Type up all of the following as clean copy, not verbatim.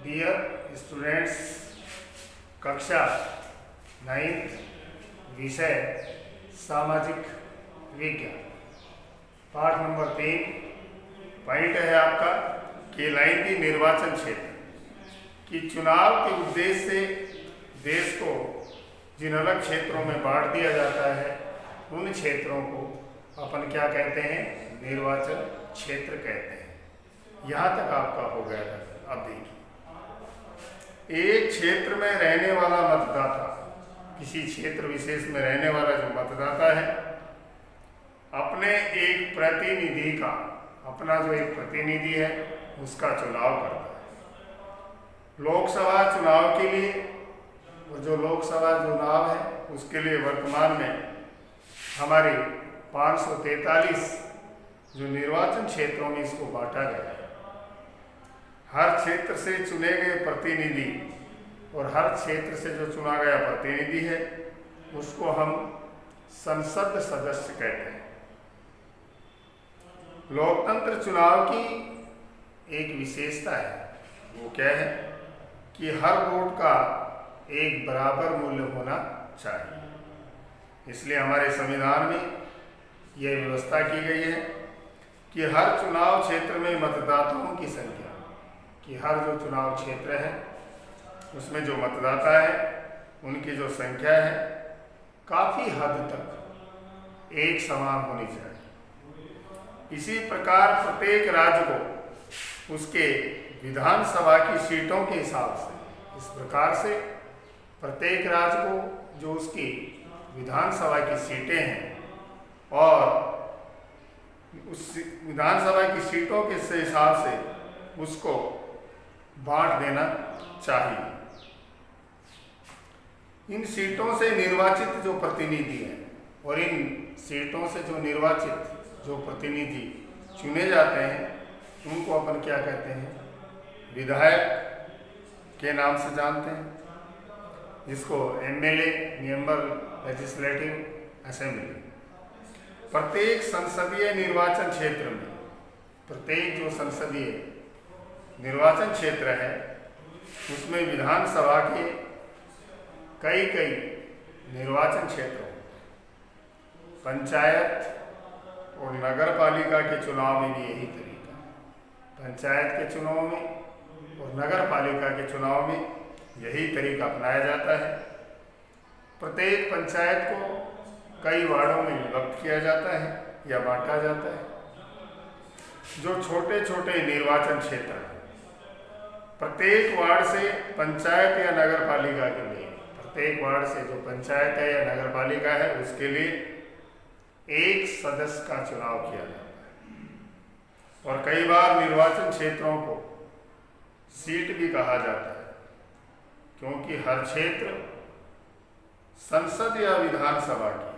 Dear students, कक्षा 9th विषय सामाजिक विज्ञान, पाठ नंबर 3। पॉइंट है आपका कि लाइंगी निर्वाचन क्षेत्र कि चुनाव के उद्देश्य से देश को जिन अलग क्षेत्रों में बांट दिया जाता है उन क्षेत्रों को अपन क्या कहते हैं? निर्वाचन क्षेत्र कहते हैं। यहाँ तक आपका हो गया था। अब देखिए, एक क्षेत्र में रहने वाला मतदाता, किसी क्षेत्र विशेष में रहने वाला जो मतदाता है, अपने एक प्रतिनिधि का, अपना जो एक प्रतिनिधि है उसका चुनाव करता है। लोकसभा चुनाव के लिए, और जो लोकसभा चुनाव है उसके लिए वर्तमान में हमारे 543 जो निर्वाचन क्षेत्रों में इसको बांटा गया है। हर क्षेत्र से चुने गए प्रतिनिधि और हर क्षेत्र से जो चुना गया प्रतिनिधि है उसको हम संसद सदस्य कहते हैं। लोकतंत्र चुनाव की एक विशेषता है, वो क्या है कि हर वोट का एक बराबर मूल्य होना चाहिए। इसलिए हमारे संविधान में यह व्यवस्था की गई है कि हर चुनाव क्षेत्र में मतदाताओं की संख्या, कि हर जो चुनाव क्षेत्र है उसमें जो मतदाता है उनकी जो संख्या है काफ़ी हद तक एक समान होनी चाहिए। इसी प्रकार प्रत्येक राज्य को उसके विधानसभा की सीटों के हिसाब से, इस प्रकार से प्रत्येक राज्य को जो उसकी विधानसभा की सीटें हैं और उस विधानसभा की सीटों के हिसाब से उसको बांट देना चाहिए। इन सीटों से निर्वाचित जो प्रतिनिधि हैं और इन सीटों से जो निर्वाचित जो प्रतिनिधि चुने जाते हैं उनको अपन क्या कहते हैं? विधायक के नाम से जानते हैं, जिसको एमएलए, मेंबर लेजिस्लेटिव असेंबली। प्रत्येक संसदीय निर्वाचन क्षेत्र में, प्रत्येक जो संसदीय निर्वाचन क्षेत्र है उसमें विधानसभा के कई निर्वाचन क्षेत्र होते हैं। पंचायत और नगर पालिका के चुनाव में भी यही तरीका है। पंचायत के चुनाव में और नगर पालिका के चुनाव में यही तरीका अपनाया जाता है। प्रत्येक पंचायत को कई वार्डों में विभक्त किया जाता है या बांटा जाता है। जो छोटे छोटे निर्वाचन क्षेत्र हैं, प्रत्येक वार्ड से पंचायत या नगर पालिका के लिए, प्रत्येक वार्ड से जो पंचायत है या नगर पालिका है उसके लिए एक सदस्य का चुनाव किया जाता है। और कई बार निर्वाचन क्षेत्रों को सीट भी कहा जाता है, क्योंकि हर क्षेत्र संसद या विधानसभा की,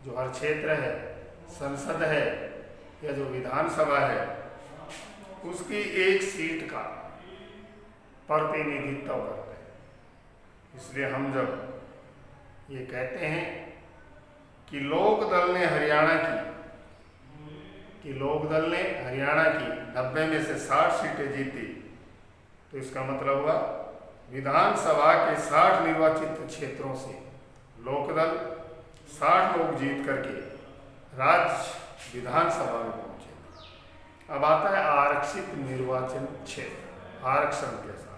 जो हर क्षेत्र है, संसद है या जो विधानसभा है, उसकी एक सीट का प्रतिनिधित्व करते हैं। इसलिए हम जब ये कहते हैं कि लोक दल ने हरियाणा की 90 में से 60 सीटें जीती, तो इसका मतलब हुआ विधानसभा के 60 निर्वाचित क्षेत्रों से लोकदल 60 लोग जीत करके राज्य विधानसभा में पहुंचे। अब आता है आरक्षित निर्वाचन क्षेत्र, आरक्षण के साथ।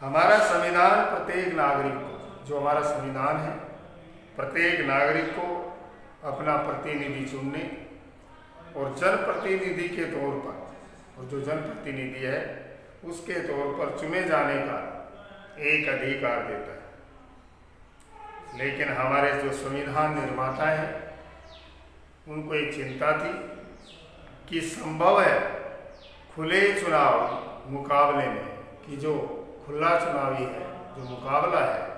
हमारा संविधान प्रत्येक नागरिक को, जो हमारा संविधान है, प्रत्येक नागरिक को अपना प्रतिनिधि चुनने और जनप्रतिनिधि के तौर पर, और जो जनप्रतिनिधि है उसके तौर पर चुने जाने का एक अधिकार देता है। लेकिन हमारे जो संविधान निर्माता हैं उनको एक चिंता थी कि संभव है खुले चुनाव मुकाबले में, कि जो खुला चुनावी है, जो मुकाबला है,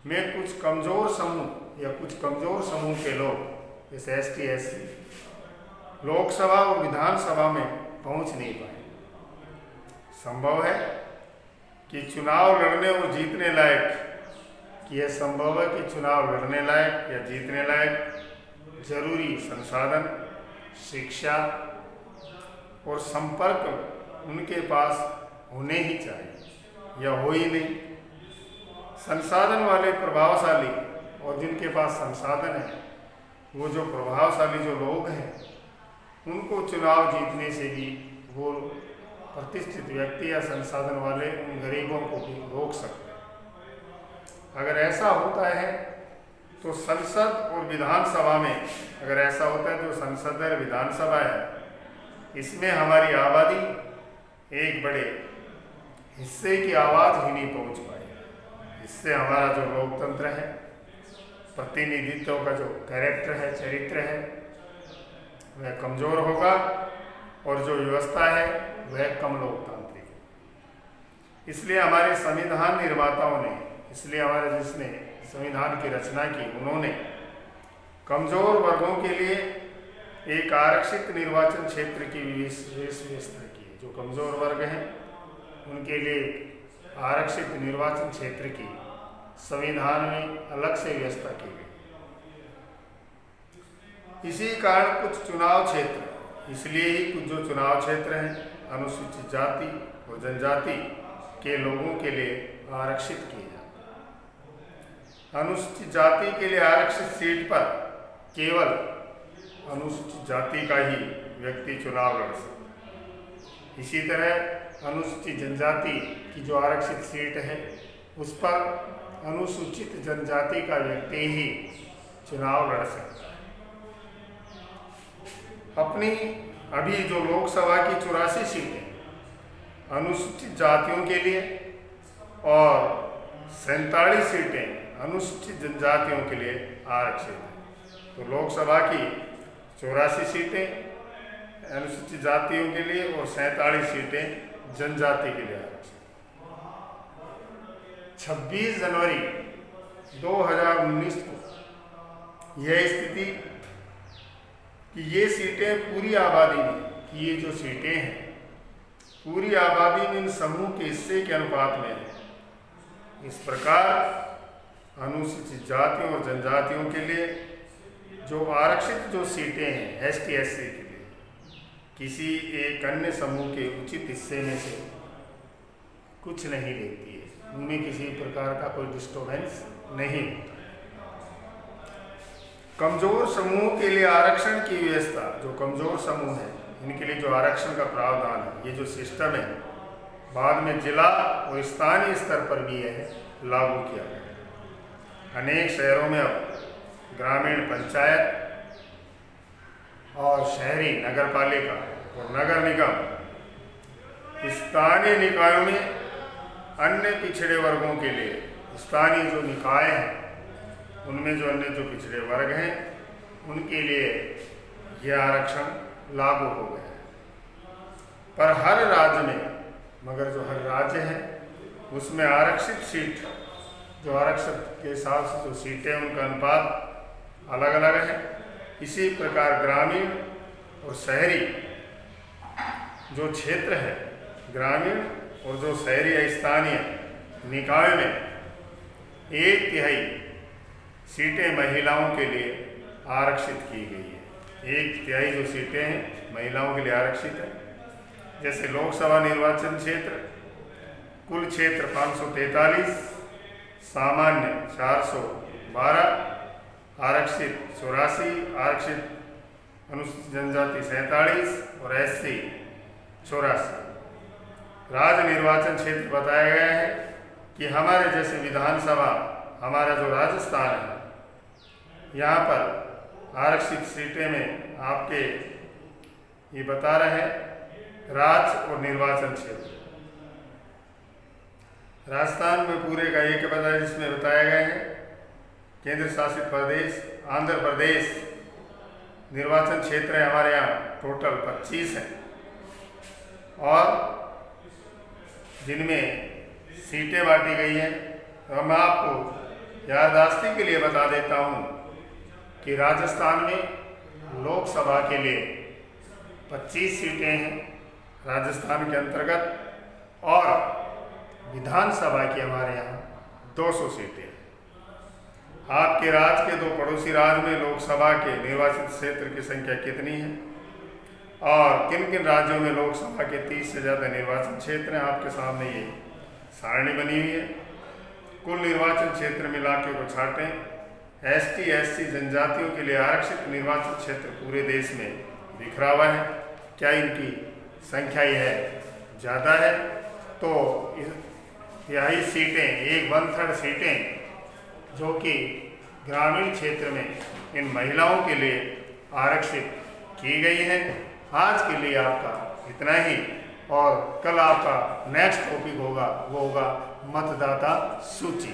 में कुछ कमज़ोर समूह या कुछ कमज़ोर समूह के लोग, जैसे ST SC, लोकसभा और विधानसभा में पहुंच नहीं पाए। संभव है कि चुनाव लड़ने और जीतने लायक, कि यह संभव है कि चुनाव लड़ने लायक या जीतने लायक जरूरी संसाधन, शिक्षा और संपर्क उनके पास होने ही चाहिए या हो ही नहीं। संसाधन वाले प्रभावशाली और जिनके पास संसाधन है, वो जो प्रभावशाली जो लोग हैं, उनको चुनाव जीतने से भी वो प्रतिष्ठित व्यक्ति या संसाधन वाले उन गरीबों को भी रोक सकते हैं। अगर ऐसा होता है तो संसद और विधानसभा में, अगर ऐसा होता है तो संसद और विधानसभा है, इसमें हमारी आबादी एक बड़े हिस्से की आवाज़ ही नहीं पहुंच पाएगी। इससे हमारा जो लोकतंत्र है, प्रतिनिधित्व का जो कैरेक्टर है, चरित्र है, वह कमज़ोर होगा और जो व्यवस्था है वह कम लोकतांत्रिक है। इसलिए हमारे संविधान निर्माताओं ने, इसलिए हमारे जिसने संविधान की रचना की, उन्होंने कमज़ोर वर्गों के लिए एक आरक्षित निर्वाचन क्षेत्र की विशेष व्यवस्था की है। जो कमज़ोर वर्ग हैं उनके लिए आरक्षित निर्वाचन क्षेत्र की संविधान में अलग से व्यवस्था की गई। इसी कारण कुछ चुनाव क्षेत्र, इसलिए ही कुछ जो चुनाव क्षेत्र हैं अनुसूचित जाति और जनजाति के लोगों के लिए आरक्षित किए जाते हैं। अनुसूचित जाति के लिए आरक्षित सीट पर केवल अनुसूचित जाति का ही व्यक्ति चुनाव लड़ सकता है। इसी तरह अनुसूचित जनजाति की जो आरक्षित सीट है, उस पर अनुसूचित जनजाति का व्यक्ति ही चुनाव लड़ सकता है। अपनी अभी जो लोकसभा की 84 सीटें अनुसूचित जातियों के लिए और 47 सीटें अनुसूचित जनजातियों के लिए आरक्षित हैं। तो लोकसभा की 84 सीटें अनुसूचित जातियों के लिए और 47 सीटें जनजाति के लिए आरक्षित। 26 जनवरी 2019 को यह स्थिति कि ये सीटें पूरी आबादी में, कि ये जो सीटें हैं पूरी आबादी में इन समूह के हिस्से के अनुपात में है। इस प्रकार अनुसूचित जातियों और जनजातियों के लिए जो आरक्षित जो सीटें हैं ST SC के लिए, किसी एक अन्य समूह के उचित हिस्से में से कुछ नहीं लेती है। उनमें किसी प्रकार का कोई डिस्टर्बेंस नहीं होता। कमजोर समूह के लिए आरक्षण की व्यवस्था, जो कमजोर समूह है इनके लिए जो आरक्षण का प्रावधान है, ये जो सिस्टम है बाद में जिला और स्थानीय स्तर पर भी यह लागू किया गया। अनेक शहरों में अब ग्रामीण पंचायत और शहरी नगर पालिका और नगर निगम स्थानीय निकायों में अन्य पिछड़े वर्गों के लिए स्थानीय जो निकाय हैं उनमें जो अन्य जो पिछड़े वर्ग हैं उनके लिए यह आरक्षण लागू हो गया है। पर हर राज्य में, मगर जो हर राज्य है उसमें आरक्षित सीट, जो आरक्षित के हिसाब से जो सीटें उनका अनुपात अलग अलग है। इसी प्रकार ग्रामीण और शहरी जो क्षेत्र है, ग्रामीण और जो शहरी या स्थानीय निकाय में 1/3 सीटें महिलाओं के लिए आरक्षित की गई है। 1/3 जो सीटें हैं महिलाओं के लिए आरक्षित है। जैसे लोकसभा निर्वाचन क्षेत्र कुल क्षेत्र 543, सामान्य 412, आरक्षित 84, आरक्षित अनुसूचित जनजाति 47 और SC 84। राज्य निर्वाचन क्षेत्र बताया गया है कि हमारे जैसे विधानसभा, हमारा जो राजस्थान है, यहाँ पर आरक्षित सीटें में आपके ये बता रहे हैं राज्य और निर्वाचन क्षेत्र। राजस्थान में पूरे का एक बताया, जिसमें बताया गया है केंद्र शासित प्रदेश आंध्र प्रदेश निर्वाचन क्षेत्र है हमारे यहाँ टोटल 25 हैं और जिनमें सीटें बांटी गई हैं। तो मैं आपको याददाश्ती के लिए बता देता हूँ कि राजस्थान में लोकसभा के लिए 25 सीटें हैं राजस्थान के अंतर्गत और विधानसभा की हमारे यहाँ 200 सीटें हैं। आपके राज्य के दो पड़ोसी राज्य में लोकसभा के निर्वाचित क्षेत्र की संख्या कितनी है? और किन किन राज्यों में लोकसभा के 30 से ज़्यादा निर्वाचन क्षेत्र हैं। आपके सामने ये सारणी बनी हुई है। कुल निर्वाचन क्षेत्र मिला के को छाटें। एसटी एससी जनजातियों के लिए आरक्षित निर्वाचन क्षेत्र पूरे देश में बिखरा हुआ है। क्या इनकी संख्या यह ज़्यादा है? तो यही सीटें 1/3 सीटें जो कि ग्रामीण क्षेत्र में इन महिलाओं के लिए आरक्षित की गई है। आज के लिए आपका इतना ही, और कल आपका नेक्स्ट टॉपिक होगा, वो होगा मतदाता सूची।